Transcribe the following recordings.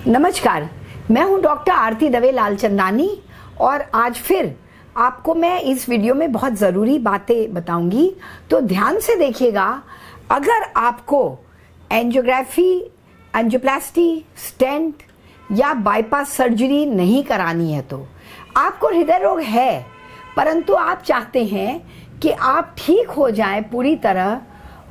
नमस्कार, मैं हूं डॉक्टर आरती दवे लालचंदानी और आज फिर आपको मैं इस वीडियो में बहुत ज़रूरी बातें बताऊंगी, तो ध्यान से देखिएगा। अगर आपको एंजियोग्राफी, एंजियोप्लास्टी, स्टेंट या बाईपास सर्जरी नहीं करानी है, तो आपको हृदय रोग है परंतु आप चाहते हैं कि आप ठीक हो जाएं पूरी तरह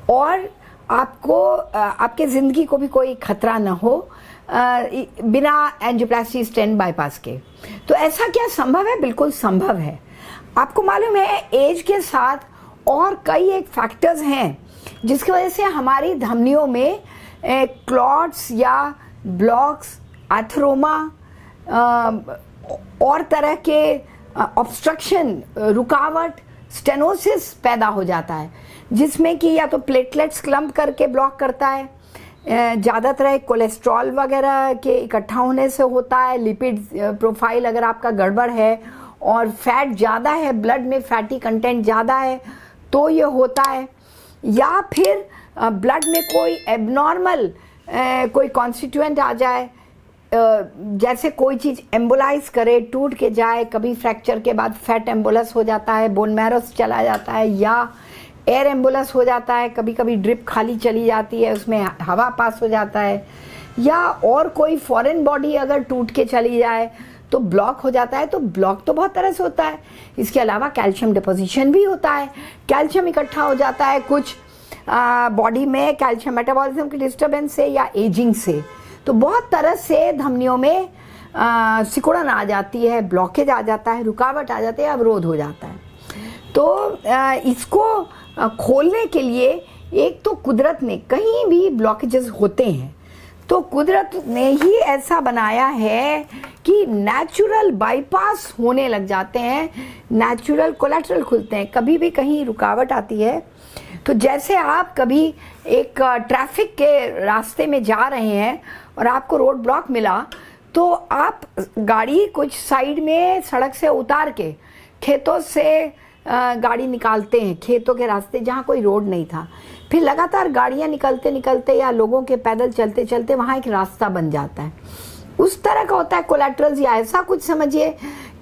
और आपको आपके ज़िंदगी को भी कोई खतरा ना हो बिना एंजियोप्लास्टी, स्टेंट, बाईपास के, तो ऐसा क्या संभव है? बिल्कुल संभव है। आपको मालूम है एज के साथ और कई एक फैक्टर्स हैं जिसकी वजह से हमारी धमनियों में क्लॉट्स या ब्लॉक्स, एथरोमा और तरह के ऑब्स्ट्रक्शन, रुकावट, स्टेनोसिस पैदा हो जाता है, जिसमें कि या तो प्लेटलेट्स क्लम्प करके ब्लॉक करता है, ज़्यादातर कोलेस्ट्रॉल वगैरह के इकट्ठा होने से होता है, लिपिड प्रोफाइल अगर आपका गड़बड़ है और फैट ज़्यादा है, ब्लड में फैटी कंटेंट ज़्यादा है तो ये होता है, या फिर ब्लड में कोई एबनॉर्मल कोई कॉन्स्टिट्यूएंट आ जाए, जैसे कोई चीज़ एम्बोलाइज करे, टूट के जाए, कभी फ्रैक्चर के बाद फैट एम्बोलस हो जाता है, बोन मैरो चला जाता है, या एयर एम्बुलेंस हो जाता है, कभी कभी ड्रिप खाली चली जाती है, उसमें हवा पास हो जाता है, या और कोई फॉरेन बॉडी अगर टूट के चली जाए तो ब्लॉक हो जाता है। तो ब्लॉक तो बहुत तरह से होता है। इसके अलावा कैल्शियम डिपोजिशन भी होता है, कैल्शियम इकट्ठा हो जाता है कुछ बॉडी में, कैल्शियम मेटाबॉलिज्म की डिस्टर्बेंस से या एजिंग से। तो बहुत तरह से धमनियों में सिकुड़न आ जाती है, ब्लॉकेज आ जाता है, रुकावट आ जाती है, अवरोध हो जाता है। तो इसको खोलने के लिए एक तो कुदरत ने, कहीं भी ब्लॉकेजेस होते हैं तो कुदरत ने ही ऐसा बनाया है कि नेचुरल बाईपास होने लग जाते हैं, नेचुरल कोलेटरल खुलते हैं। कभी भी कहीं रुकावट आती है तो जैसे आप कभी एक ट्रैफिक के रास्ते में जा रहे हैं और आपको रोड ब्लॉक मिला, तो आप गाड़ी कुछ साइड में सड़क से उतार के खेतों से गाड़ी निकालते हैं, खेतों के रास्ते जहाँ कोई रोड नहीं था, फिर लगातार गाड़ियाँ निकलते निकलते या लोगों के पैदल चलते चलते वहाँ एक रास्ता बन जाता है। उस तरह का होता है कोलैटरल्स। या ऐसा कुछ समझिए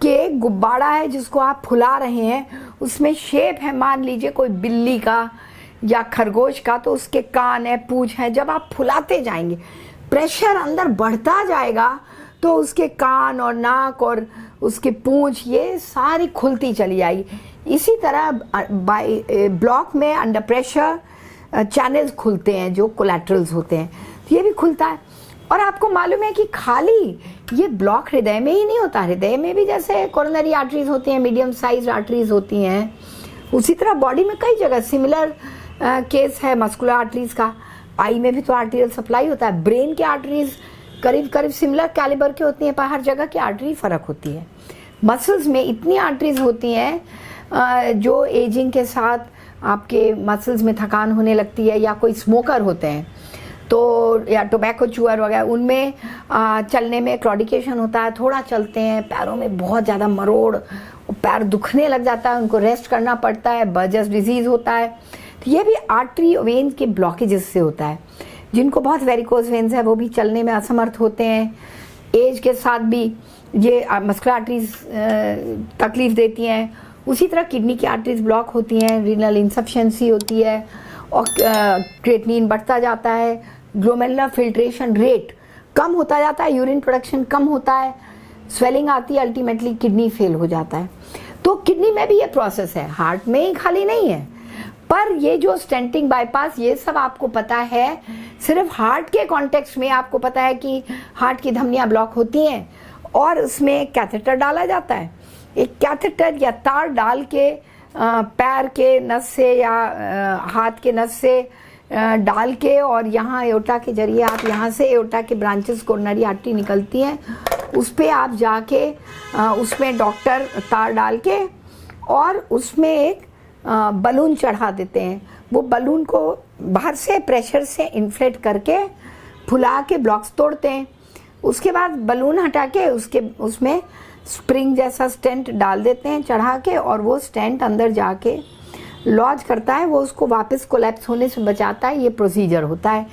कि एक गुब्बारा है जिसको आप फुला रहे हैं, उसमें शेप है, मान लीजिए कोई बिल्ली का या खरगोश का, तो उसके कान है, पूंछ है। जब आप फुलाते जाएंगे, प्रेशर अंदर बढ़ता जाएगा तो उसके कान और नाक और उसकी पूंछ ये सारी खुलती चली जाएगी। इसी तरह ब्लॉक में अंडर प्रेशर चैनल्स खुलते हैं जो कोलैटरल्स होते हैं, तो ये भी खुलता है। और आपको मालूम है कि खाली ये ब्लॉक हृदय में ही नहीं होता, हृदय में भी जैसे कोरोनरी आर्टरीज होती हैं, मीडियम साइज आर्टरीज होती हैं, उसी तरह बॉडी में कई जगह सिमिलर केस है मस्कुलर आर्टरीज का। आई में भी तो आर्टेरियल सप्लाई होता है। ब्रेन के आर्टरीज करीब करीब सिमिलर कैलिबर के होती हैं, पर हर जगह की आर्टरी फर्क होती है। मसल्स में इतनी आर्टरीज होती हैं जो एजिंग के साथ आपके मसल्स में थकान होने लगती है, या कोई स्मोकर होते हैं तो, या टोबैको चूअर वगैरह, उनमें चलने में क्लॉडिकेशन होता है, थोड़ा चलते हैं, पैरों में बहुत ज़्यादा मरोड़, पैर दुखने लग जाता है, उनको रेस्ट करना पड़ता है, बर्जस डिजीज़ होता है। तो ये भी आर्टरी वेन्स के ब्लॉकेजेस से होता है। जिनको बहुत वेरिकोज वेन्स है वो भी चलने में असमर्थ होते हैं। एज के साथ भी ये मस्कुलर आर्टरीज तकलीफ देती हैं। उसी तरह किडनी की आर्टरीज ब्लॉक होती हैं, रीनल इनसफिशिएंसी होती है और क्रिएटिनिन बढ़ता जाता है, ग्लोमेरुलर फिल्ट्रेशन रेट कम होता जाता है, यूरिन प्रोडक्शन कम होता है, स्वेलिंग आती है, अल्टीमेटली किडनी फेल हो जाता है। तो किडनी में भी ये प्रोसेस है, हार्ट में ही खाली नहीं है। पर ये जो स्टेंटिंग, बाईपास, ये सब आपको पता है, सिर्फ हार्ट के कॉन्टेक्स्ट में आपको पता है कि हार्ट की धमनियाँ ब्लॉक होती हैं और उसमें कैथेटर डाला जाता है। एक कैथेटर या तार डाल के पैर के नस से या हाथ के नस से डाल के, और यहाँ एओर्टा के जरिए आप यहाँ से एओर्टा के ब्रांचेस, कोरोनरी आर्टरी निकलती हैं, उस पर आप जाके उसमें डॉक्टर तार डाल के और उसमें एक बलून चढ़ा देते हैं। वो बलून को बाहर से प्रेशर से इन्फ्लेट करके फुला के ब्लॉक्स तोड़ते हैं। उसके बाद बलून हटा के उसमें स्प्रिंग जैसा स्टेंट डाल देते हैं चढ़ा के, और वो स्टेंट अंदर जाके लॉज करता है, वो उसको वापस कोलैप्स होने से बचाता है। ये प्रोसीजर होता है।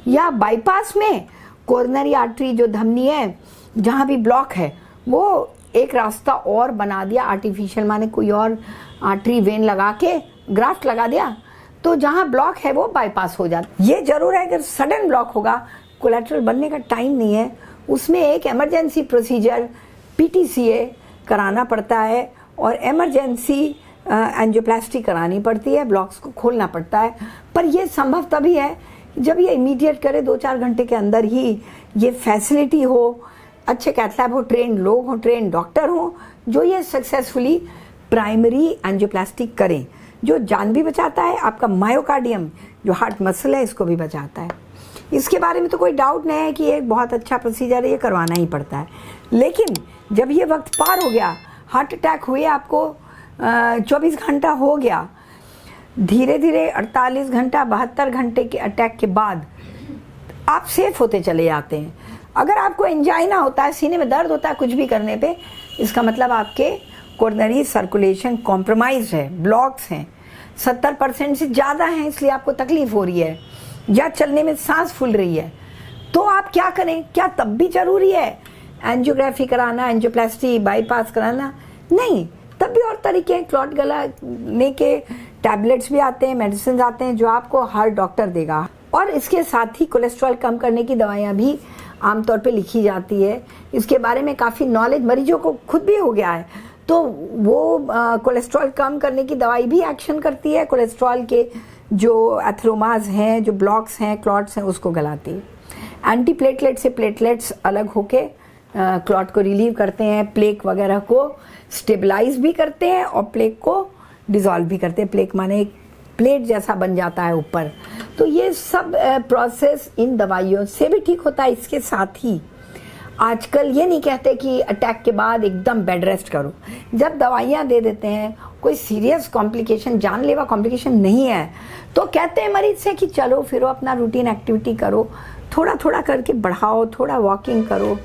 या बाईपास में कोरोनरी आर्टरी जो धमनी है जहाँ भी ब्लॉक है वो एक रास्ता और बना दिया आर्टिफिशियल, माने कोई और आर्टरी वेन लगा के ग्राफ्ट लगा दिया, तो जहाँ ब्लॉक है वो बाईपास हो जाता। ये जरूर है अगर सडन ब्लॉक होगा, कोलेट्रल बनने का टाइम नहीं है, उसमें एक इमरजेंसी प्रोसीजर PTCA कराना पड़ता है और इमरजेंसी एंजियोप्लास्टी करानी पड़ती है, ब्लॉक्स को खोलना पड़ता है। पर यह संभव तभी है जब ये इमीडिएट करे, 2-4 घंटे के अंदर ही ये फैसिलिटी हो, अच्छे कैथ लैब हो, ट्रेंड लोग हो, ट्रेंड डॉक्टर हो जो ये सक्सेसफुली प्राइमरी एंजियोप्लास्टी करें, जो जान भी बचाता है, आपका मायोकार्डियम जो हार्ट मसल है इसको भी बचाता है। इसके बारे में तो कोई डाउट नहीं है कि ये एक बहुत अच्छा प्रोसीजर है, ये करवाना ही पड़ता है। लेकिन जब ये वक्त पार हो गया, हार्ट अटैक हुए आपको 24 घंटा हो गया, धीरे धीरे 48 घंटा 72 घंटे के अटैक के बाद आप सेफ होते चले जाते हैं। अगर आपको एंजाइना होता है, सीने में दर्द होता है कुछ भी करने पे, इसका मतलब आपके कोरोनरी सर्कुलेशन कॉम्प्रोमाइज है, ब्लॉक्स हैं, 70% से ज़्यादा हैं, इसलिए आपको तकलीफ हो रही है या चलने में सांस फूल रही है। तो आप क्या करें? क्या तब भी जरूरी है एंजियोग्राफी कराना, एंजियोप्लास्टी, बाईपास कराना? नहीं, तब भी और तरीके हैं। क्लॉट गलाने के टैबलेट्स भी आते हैं, मेडिसिन आते हैं जो आपको हर डॉक्टर देगा। और इसके साथ ही कोलेस्ट्रॉल कम करने की दवाइयाँ भी आमतौर पे लिखी जाती है। इसके बारे में काफ़ी नॉलेज मरीजों को खुद भी हो गया है, तो वो कोलेस्ट्रॉल कम करने की दवाई भी एक्शन करती है, कोलेस्ट्रॉल के जो एथेरोमास हैं, जो ब्लॉक्स हैं, क्लॉट्स हैं, उसको गलाती है। एंटी प्लेटलेट से प्लेटलेट्स अलग होके क्लॉट को रिलीव करते हैं, प्लेक वगैरह को स्टेबलाइज भी करते हैं और प्लेक को डिसॉल्व भी करते हैं। प्लेक माने एक प्लेट जैसा बन जाता है ऊपर। तो ये सब प्रोसेस इन दवाइयों से भी ठीक होता है। इसके साथ ही आजकल ये नहीं कहते कि अटैक के बाद एकदम बेड रेस्ट करो। जब दवाइयाँ दे देते हैं, कोई सीरियस कॉम्प्लिकेशन, जानलेवा कॉम्प्लिकेशन नहीं है, तो कहते हैं मरीज से कि चलो फिरो, अपना रूटीन एक्टिविटी करो, थोड़ा थोड़ा करके बढ़ाओ, थोड़ा वॉकिंग करो,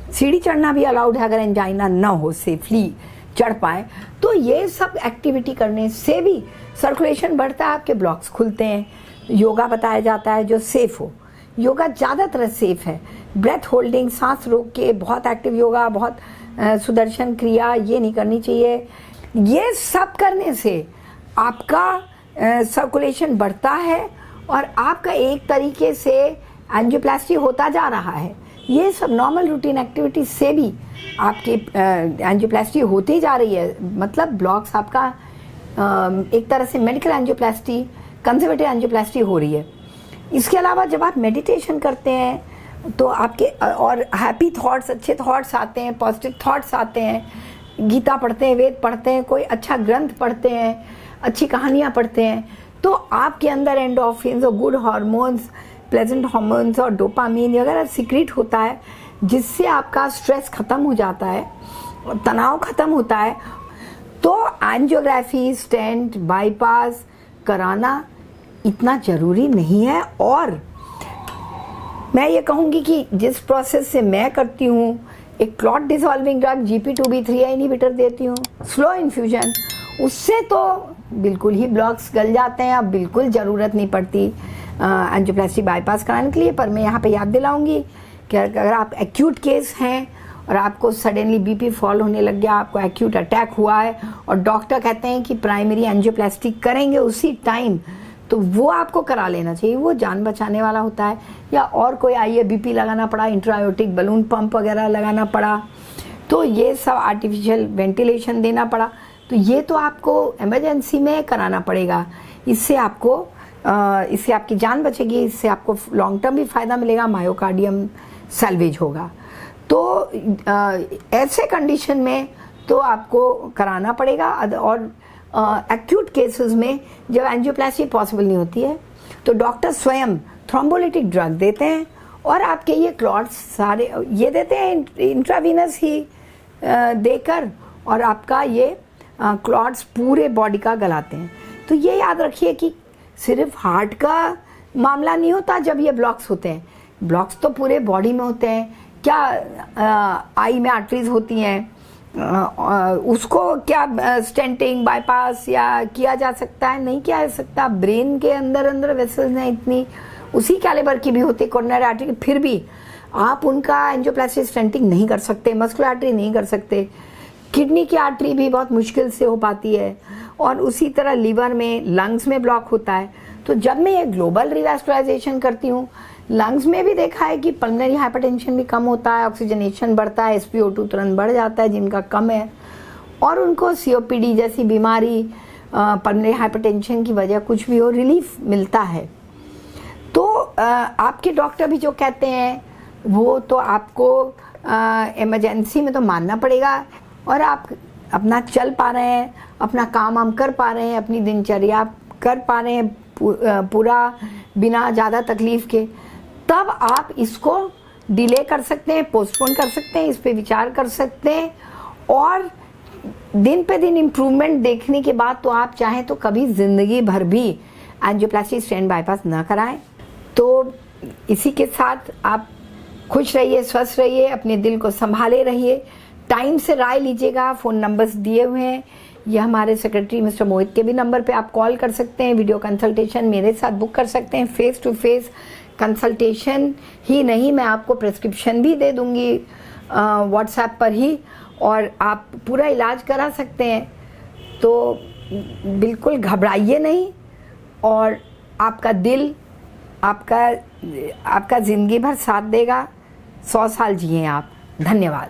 सीढ़ी चढ़ना भी अलाउड है अगर एंजाइना ना हो, सेफली चढ़ पाए। तो ये सब एक्टिविटी करने से भी सर्कुलेशन बढ़ता है, आपके ब्लॉक्स खुलते हैं। योगा बताया जाता है जो सेफ हो, योगा ज़्यादातर सेफ है। ब्रेथ होल्डिंग, सांस रोक के बहुत एक्टिव योगा, बहुत सुदर्शन क्रिया, ये नहीं करनी चाहिए। ये सब करने से आपका सर्कुलेशन बढ़ता है और आपका एक तरीके से एंजियोप्लास्टी होता जा रहा है। ये सब नॉर्मल रूटीन एक्टिविटी से भी आपकी एंजियोप्लास्टी होती जा रही है। मतलब ब्लॉक्स आपका एक तरह से मेडिकल एंजियोप्लास्टी, कंजर्वेटिव एंजियोप्लास्टी हो रही है। इसके अलावा जब आप मेडिटेशन करते हैं तो आपके और हैप्पी थॉट्स, अच्छे थॉट्स आते हैं, पॉजिटिव थॉट्स आते हैं, गीता पढ़ते हैं, वेद पढ़ते हैं, कोई अच्छा ग्रंथ पढ़ते हैं, अच्छी कहानियाँ पढ़ते हैं, तो आपके अंदर एंडोर्फिन्स और गुड हार्मोन्स, प्लेजेंट हार्मोन्स और डोपामीन वगैरह सीक्रेट होता है, जिससे आपका स्ट्रेस खत्म हो जाता है, तनाव खत्म होता है। तो एंजियोग्राफी, स्टेंट, बाईपास कराना इतना ज़रूरी नहीं है। और मैं ये कहूँगी कि जिस प्रोसेस से मैं करती हूँ, एक clot dissolving drug GP2B3 inhibitor देती हूँ, स्लो इन्फ्यूजन, उससे तो बिल्कुल ही ब्लॉक्स गल जाते हैं। अब बिल्कुल ज़रूरत नहीं पड़ती एंजियोप्लास्टी, बाईपास कराने के लिए। पर मैं यहाँ पे याद दिलाऊंगी कि अगर आप एक्यूट केस हैं और आपको सडनली BP फॉल होने लग गया, आपको एक्यूट अटैक हुआ है और डॉक्टर कहते हैं कि प्राइमरी एंजियोप्लास्टी करेंगे उसी टाइम, तो वो आपको करा लेना चाहिए, वो जान बचाने वाला होता है। या और कोई IABP लगाना पड़ा, इंट्रायोटिक बलून पंप वगैरह लगाना पड़ा, तो ये सब आर्टिफिशियल वेंटिलेशन देना पड़ा, तो ये तो आपको इमरजेंसी में कराना पड़ेगा। इससे आपकी जान बचेगी, इससे आपको लॉन्ग टर्म भी फ़ायदा मिलेगा, मायोकार्डियम सैल्वेज होगा। तो ऐसे कंडीशन में तो आपको कराना पड़ेगा। और एक्यूट केसेस में जब एंजियोप्लास्टी पॉसिबल नहीं होती है तो डॉक्टर स्वयं थ्रोम्बोलिटिक ड्रग देते हैं और आपके ये क्लॉट्स सारे ये देते हैं इंट्रावीनस ही देकर, और आपका ये क्लॉट्स पूरे बॉडी का गलाते हैं। तो ये याद रखिए कि सिर्फ हार्ट का मामला नहीं होता जब ये ब्लॉक्स होते हैं, ब्लॉक्स तो पूरे बॉडी में होते हैं। क्या आई में आर्टरीज होती हैं, उसको क्या स्टेंटिंग, बाईपास या किया जा सकता है? नहीं किया जा सकता। ब्रेन के अंदर वेसल्स हैं इतनी, उसी कैलिबर की भी होती है कोरोनरी आर्टरी, फिर भी आप उनका एंजियोप्लास्टी स्टेंटिंग नहीं कर सकते, मस्कुलर आर्टरी नहीं कर सकते, किडनी की आर्टरी भी बहुत मुश्किल से हो पाती है, और उसी तरह लीवर में, लंग्स में ब्लॉक होता है। तो जब मैं ये ग्लोबल रिवैस्कुलराइजेशन करती हूँ, लंग्स में भी देखा है कि पल्मोनरी हाइपरटेंशन भी कम होता है, ऑक्सीजनेशन बढ़ता है, SpO2 तुरंत बढ़ जाता है जिनका कम है, और उनको COPD जैसी बीमारी, पल्मोनरी हाइपरटेंशन की वजह कुछ भी हो, रिलीफ मिलता है। तो आपके डॉक्टर भी जो कहते हैं वो तो आपको इमरजेंसी में तो मानना पड़ेगा, और आप अपना चल पा रहे हैं, अपना काम हम कर पा रहे हैं, अपनी दिनचर्या कर पा रहे हैं पूरा बिना ज़्यादा तकलीफ के, तब आप इसको डिले कर सकते हैं, पोस्टपोन कर सकते हैं, इस पे विचार कर सकते हैं, और दिन पे दिन इम्प्रूवमेंट देखने के बाद तो आप चाहें तो कभी ज़िंदगी भर भी एंजियोप्लास्टी स्टेंट बाईपास ना कराएं। तो इसी के साथ आप खुश रहिए, स्वस्थ रहिए, अपने दिल को संभाले रहिए, टाइम से राय लीजिएगा। फ़ोन नंबर्स दिए हुए हैं, यह हमारे सेक्रेटरी मिस्टर मोहित के भी नंबर पे आप कॉल कर सकते हैं, वीडियो कंसल्टेशन मेरे साथ बुक कर सकते हैं, फेस टू फेस कंसल्टेशन ही नहीं, मैं आपको प्रेस्क्रिप्शन भी दे दूंगी व्हाट्सएप पर ही, और आप पूरा इलाज करा सकते हैं। तो बिल्कुल घबराइए नहीं, और आपका दिल आपका ज़िंदगी भर साथ देगा। 100 साल जिए आप। धन्यवाद।